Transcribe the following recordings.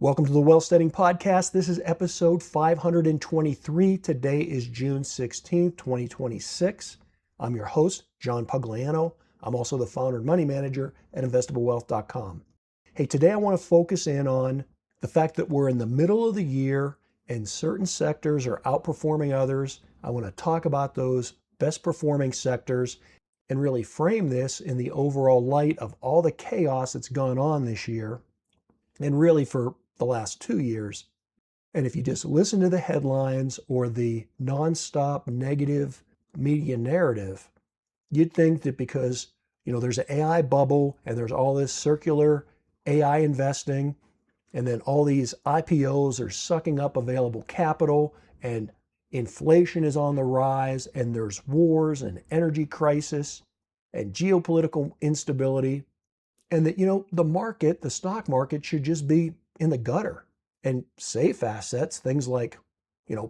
Welcome to the Wealth Studying Podcast. This is episode 523. Today is June 16th, 2026. I'm your host, John Pugliano. I'm also the founder and money manager at investablewealth.com. Hey, today I want to focus in on the fact that we're in the middle of the year and certain sectors are outperforming others. I want to talk about those best performing sectors and really frame this in the overall light of all the chaos that's gone on this year and really for the last 2 years. And if you just listen to the headlines or the nonstop negative media narrative, you'd think that because, there's an AI bubble and there's all this circular AI investing, and then all these IPOs are sucking up available capital, and inflation is on the rise, and there's wars and energy crisis and geopolitical instability, and that, the stock market should just be in the gutter. And safe assets, things like,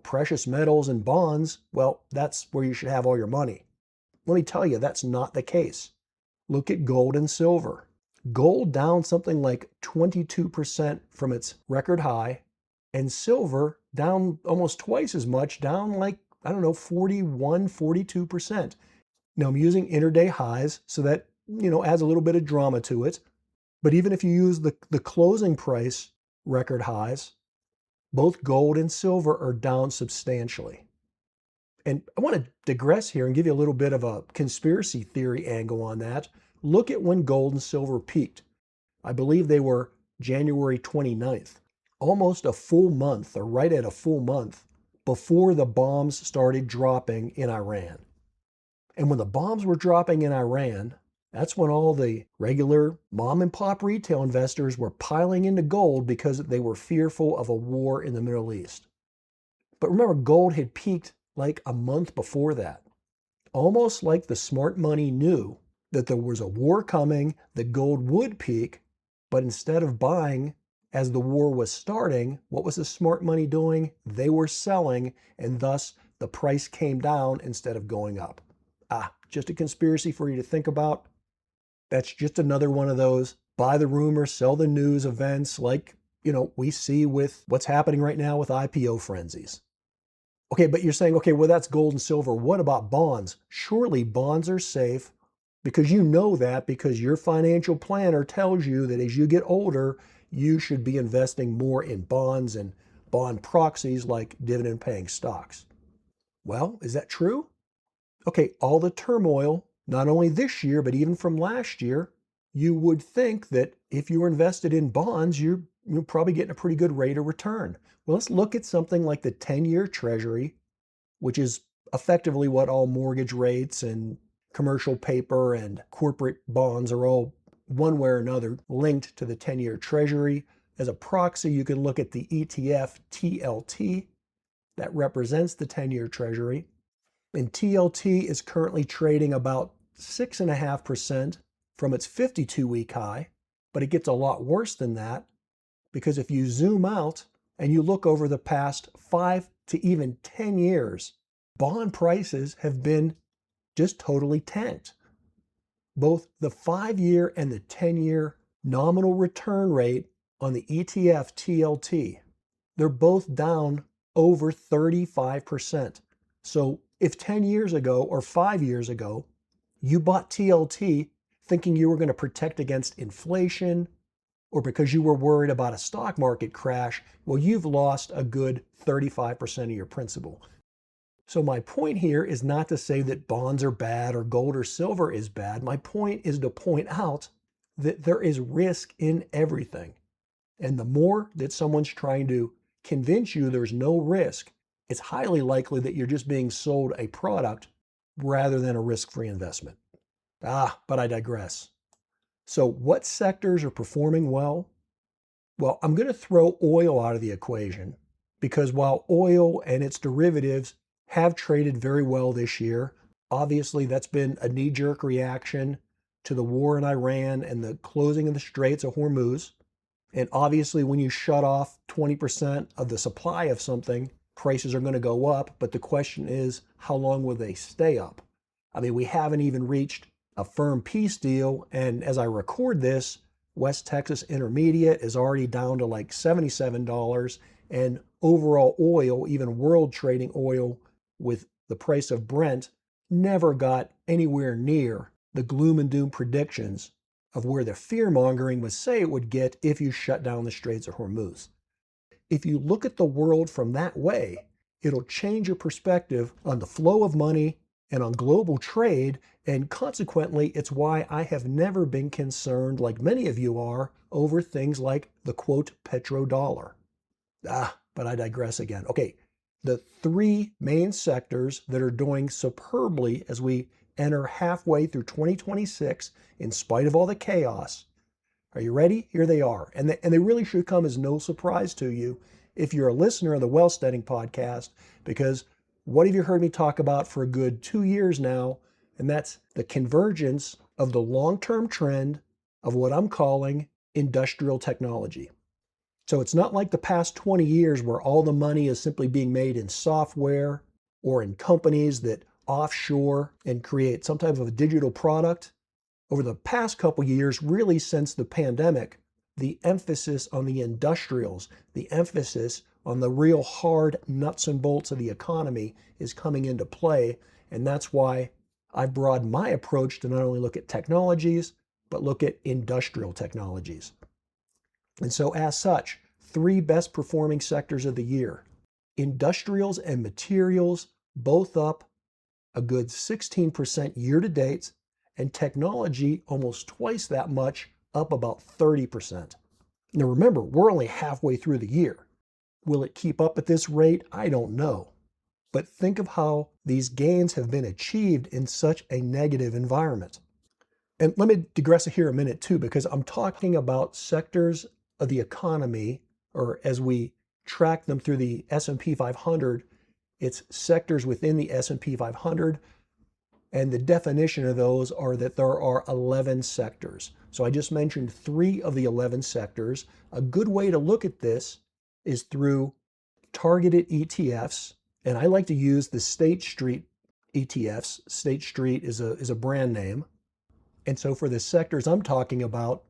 precious metals and bonds, well, that's where you should have all your money. Let me tell you, that's not the case. Look at gold and silver. Gold down something like 22% from its record high, and silver down almost twice as much, down like, 41, 42%. Now I'm using intraday highs, so that, adds a little bit of drama to it. But even if you use the closing price record highs, both gold and silver are down substantially. And I want to digress here and give you a little bit of a conspiracy theory angle on that. Look at when gold and silver peaked. I believe they were January 29th, almost a full month, or right at a full month, before the bombs started dropping in Iran. And when the bombs were dropping in Iran, that's when all the regular mom and pop retail investors were piling into gold because they were fearful of a war in the Middle East. But remember, gold had peaked like a month before that. Almost like the smart money knew that there was a war coming, that gold would peak, but instead of buying as the war was starting, what was the smart money doing? They were selling, and thus the price came down instead of going up. Just a conspiracy for you to think about. That's just another one of those buy the rumor, sell the news events like, we see with what's happening right now with IPO frenzies. Okay, but you're saying, okay, well, that's gold and silver. What about bonds? Surely bonds are safe because you know that because your financial planner tells you that as you get older, you should be investing more in bonds and bond proxies like dividend paying stocks. Well, is that true? Okay, all the turmoil, not only this year, but even from last year, you would think that if you were invested in bonds, you're probably getting a pretty good rate of return. Well, let's look at something like the 10-year Treasury, which is effectively what all mortgage rates and commercial paper and corporate bonds are all one way or another linked to the 10-year Treasury. As a proxy, you can look at the ETF TLT that represents the 10-year Treasury. And TLT is currently trading about 6.5% from its 52-week high, but it gets a lot worse than that because if you zoom out and you look over the past 5 to even 10 years, bond prices have been just totally tanked. Both the 5-year and the 10-year nominal return rate on the ETF TLT, they're both down over 35%. So if 10 years ago or 5 years ago, you bought TLT thinking you were going to protect against inflation or because you were worried about a stock market crash, well, you've lost a good 35% of your principal. So my point here is not to say that bonds are bad or gold or silver is bad. My point is to point out that there is risk in everything. And the more that someone's trying to convince you there's no risk, it's highly likely that you're just being sold a product rather than a risk-free investment. But I digress. So what sectors are performing well? Well, I'm going to throw oil out of the equation because while oil and its derivatives have traded very well this year, obviously that's been a knee-jerk reaction to the war in Iran and the closing of the Straits of Hormuz. And obviously when you shut off 20% of the supply of something, prices are going to go up, but the question is, how long will they stay up? I mean, we haven't even reached a firm peace deal, and as I record this, West Texas Intermediate is already down to like $77, and overall oil, even world trading oil with the price of Brent, never got anywhere near the gloom and doom predictions of where the fear mongering would say it would get if you shut down the Straits of Hormuz. If you look at the world from that way, it'll change your perspective on the flow of money and on global trade, and consequently, it's why I have never been concerned, like many of you are, over things like the quote petrodollar. But I digress again. Okay, the three main sectors that are doing superbly as we enter halfway through 2026, in spite of all the chaos. Are you ready? Here they are. And they really should come as no surprise to you if you're a listener of the Wealth Studying Podcast, because what have you heard me talk about for a good 2 years now? And that's the convergence of the long-term trend of what I'm calling industrial technology. So it's not like the past 20 years where all the money is simply being made in software or in companies that offshore and create some type of a digital product. Over the past couple years, really since the pandemic, the emphasis on the industrials, the emphasis on the real hard nuts and bolts of the economy is coming into play. And that's why I've broadened my approach to not only look at technologies, but look at industrial technologies. And so as such, three best performing sectors of the year. Industrials and materials, both up a good 16% year to date, and technology almost twice that much, up about 30%. Now remember, we're only halfway through the year. Will it keep up at this rate? I don't know. But think of how these gains have been achieved in such a negative environment. And let me digress here a minute too, because I'm talking about sectors of the economy, or as we track them through the S&P 500, it's sectors within the S&P 500. And the definition of those are that there are 11 sectors. So I just mentioned 3 of the 11 sectors. A good way to look at this is through targeted ETFs. And I like to use the State Street ETFs. State Street is a brand name. And so for the sectors I'm talking about,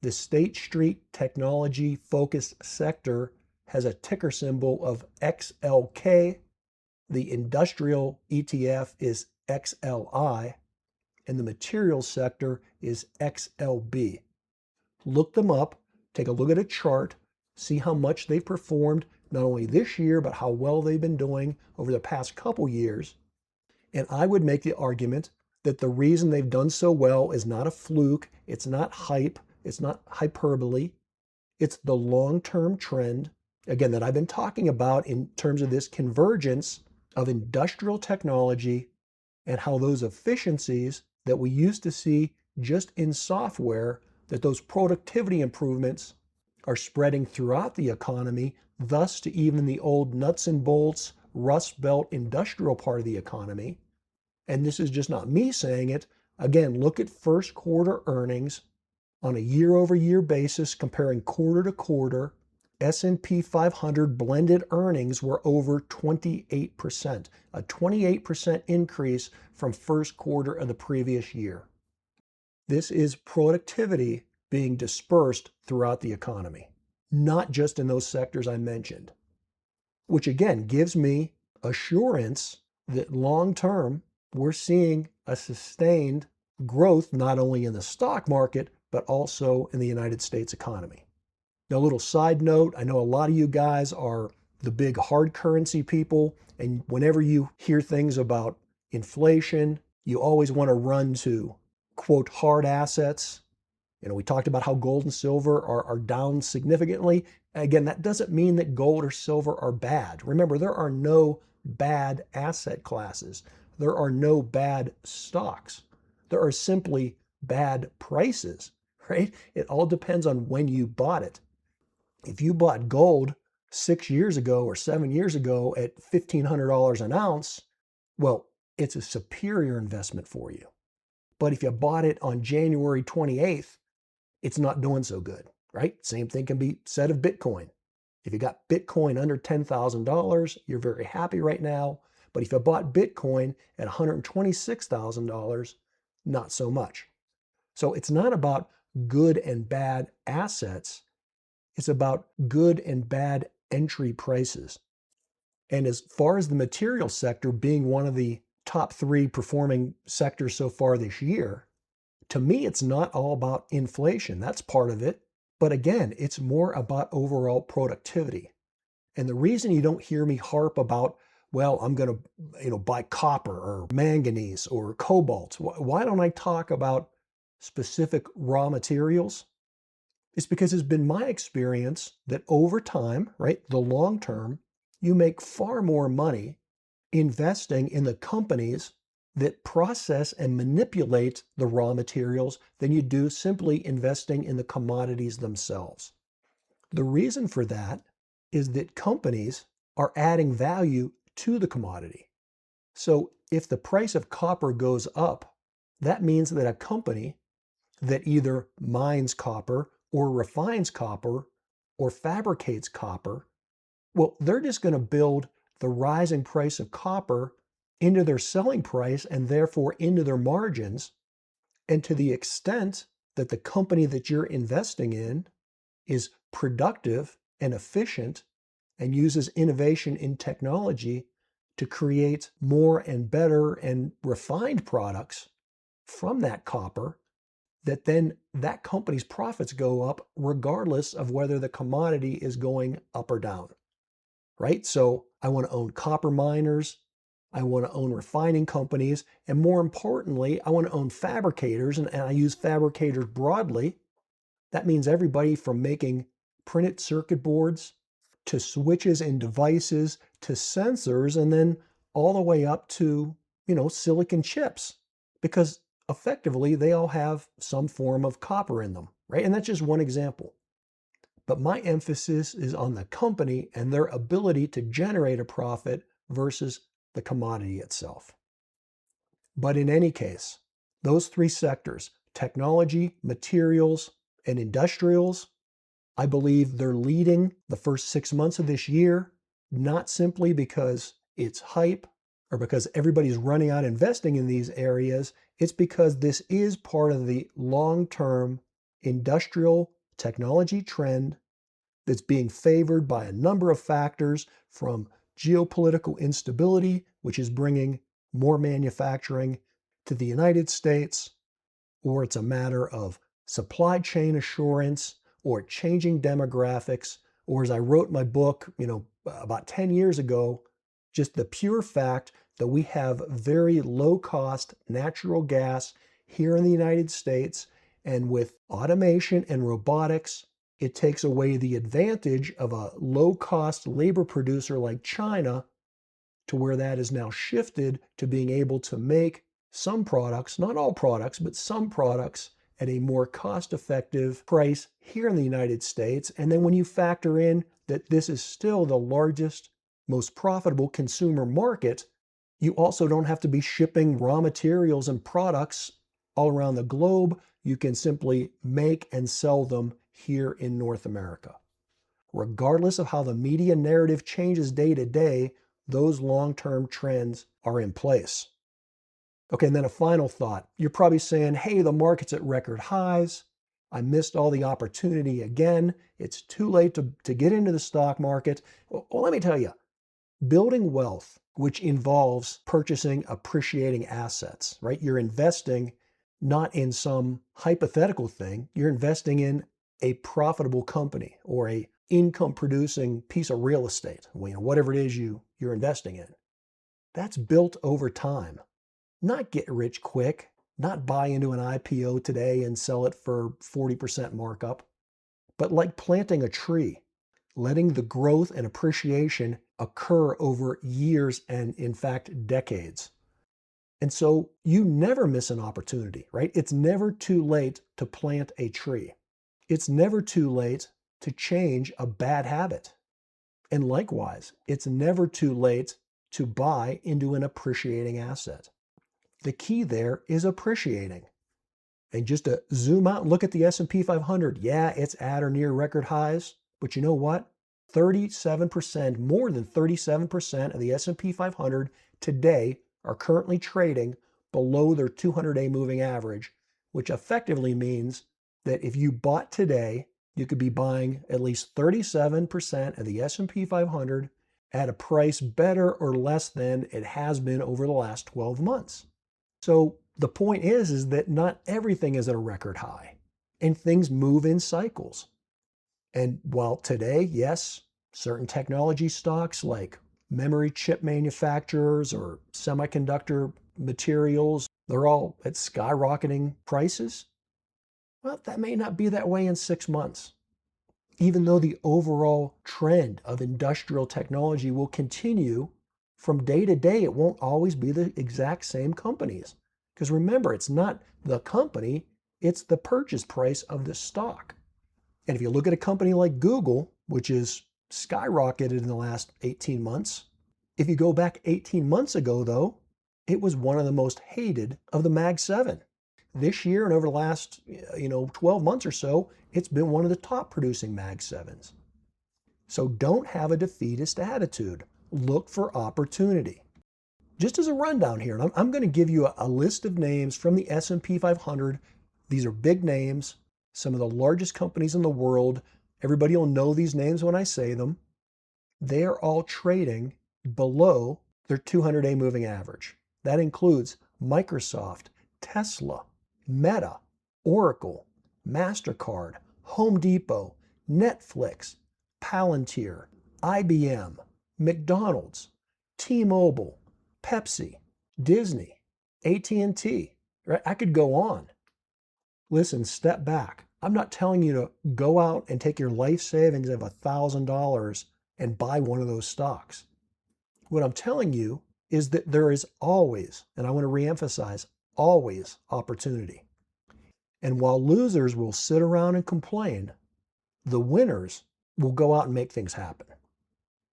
the State Street technology focused sector has a ticker symbol of XLK. The industrial ETF is XLI, and the materials sector is XLB. Look them up, take a look at a chart, see how much they've performed, not only this year, but how well they've been doing over the past couple years. And I would make the argument that the reason they've done so well is not a fluke, it's not hype, it's not hyperbole, it's the long-term trend, again, that I've been talking about in terms of this convergence of industrial technology and how those efficiencies that we used to see just in software, that those productivity improvements are spreading throughout the economy, thus to even the old nuts and bolts, Rust Belt industrial part of the economy. And this is just not me saying it. Again, look at first quarter earnings on a year-over-year basis, comparing quarter to quarter. S&P 500 blended earnings were over 28%, a 28% increase from first quarter of the previous year. This is productivity being dispersed throughout the economy, not just in those sectors I mentioned, which again gives me assurance that long term we're seeing a sustained growth not only in the stock market, but also in the United States economy. Now, a little side note, I know a lot of you guys are the big hard currency people, and whenever you hear things about inflation, you always want to run to, quote, hard assets. We talked about how gold and silver are down significantly. Again, that doesn't mean that gold or silver are bad. Remember, there are no bad asset classes. There are no bad stocks. There are simply bad prices, right? It all depends on when you bought it. If you bought gold 6 years ago or 7 years ago at $1,500 an ounce, well, it's a superior investment for you. But if you bought it on January 28th, it's not doing so good, right? Same thing can be said of Bitcoin. If you got Bitcoin under $10,000, you're very happy right now. But if you bought Bitcoin at $126,000, not so much. So it's not about good and bad assets. It's about good and bad entry prices. And as far as the material sector being one of the top three performing sectors so far this year, to me, it's not all about inflation. That's part of it. But again, it's more about overall productivity. And the reason you don't hear me harp about, well, I'm going to, buy copper or manganese or cobalt. Why don't I talk about specific raw materials? It's because it's been my experience that over time, right, the long term, you make far more money investing in the companies that process and manipulate the raw materials than you do simply investing in the commodities themselves. The reason for that is that companies are adding value to the commodity. So if the price of copper goes up, that means that a company that either mines copper or refines copper or fabricates copper, well, they're just going to build the rising price of copper into their selling price and therefore into their margins. And to the extent that the company that you're investing in is productive and efficient and uses innovation in technology to create more and better and refined products from that copper, that then that company's profits go up regardless of whether the commodity is going up or down, right? So I want to own copper miners. I want to own refining companies. And more importantly, I want to own fabricators. And I use fabricators broadly. That means everybody from making printed circuit boards to switches and devices to sensors, and then all the way up to, silicon chips, because effectively they all have some form of copper in them, right? And that's just one example. But my emphasis is on the company and their ability to generate a profit versus the commodity itself. But in any case, those three sectors, technology, materials, and industrials, I believe they're leading the first 6 months of this year, not simply because it's hype or because everybody's running out investing in these areas. It's because this is part of the long-term industrial technology trend that's being favored by a number of factors, from geopolitical instability, which is bringing more manufacturing to the United States, or it's a matter of supply chain assurance or changing demographics, or as I wrote in my book, about 10 years ago, just the pure fact that we have very low cost natural gas here in the United States. And with automation and robotics, it takes away the advantage of a low cost labor producer like China, to where that is now shifted to being able to make some products, not all products, but some products at a more cost-effective price here in the United States. And then when you factor in that this is still the largest, most profitable consumer market, you also don't have to be shipping raw materials and products all around the globe. You can simply make and sell them here in North America. Regardless of how the media narrative changes day to day, those long-term trends are in place. Okay, and then a final thought. You're probably saying, hey, the market's at record highs. I missed all the opportunity again. It's too late to get into the stock market. Well, let me tell you, building wealth, which involves purchasing appreciating assets, right? You're investing not in some hypothetical thing. You're investing in a profitable company or a income producing piece of real estate, whatever it is you're investing in. That's built over time. Not get rich quick, not buy into an IPO today and sell it for 40% markup, but like planting a tree, letting the growth and appreciation occur over years and, in fact, decades. And so you never miss an opportunity, right? It's never too late to plant a tree. It's never too late to change a bad habit. And likewise, it's never too late to buy into an appreciating asset. The key there is appreciating. And just to zoom out and look at the S&P 500, yeah, it's at or near record highs, but you know what? 37%, more than 37% of the S&P 500 today are currently trading below their 200-day moving average, which effectively means that if you bought today, you could be buying at least 37% of the S&P 500 at a price better or less than it has been over the last 12 months. So the point is that not everything is at a record high, and things move in cycles. And while today, yes, certain technology stocks like memory chip manufacturers or semiconductor materials, they're all at skyrocketing prices. Well, that may not be that way in 6 months. Even though the overall trend of industrial technology will continue from day to day, it won't always be the exact same companies. Because remember, it's not the company, it's the purchase price of the stock. And if you look at a company like Google, which is skyrocketed in the last 18 months, if you go back 18 months ago, though, it was one of the most hated of the Mag 7. This year and over the last 12 months or so, it's been one of the top producing Mag 7s. So don't have a defeatist attitude. Look for opportunity. Just as a rundown here, and I'm going to give you a list of names from the S&P 500. These are big names, some of the largest companies in the world. Everybody will know these names when I say them. They are all trading below their 200-day moving average. That includes Microsoft, Tesla, Meta, Oracle, MasterCard, Home Depot, Netflix, Palantir, IBM, McDonald's, T-Mobile, Pepsi, Disney, AT&T. Right? I could go on. Listen, step back. I'm not telling you to go out and take your life savings of $1,000 and buy one of those stocks. What I'm telling you is that there is always, and I want to reemphasize, always opportunity. And while losers will sit around and complain, the winners will go out and make things happen.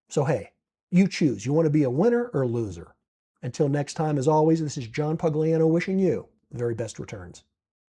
So hey, you choose. You want to be a winner or a loser? Until next time, as always, this is John Pugliano wishing you the very best returns.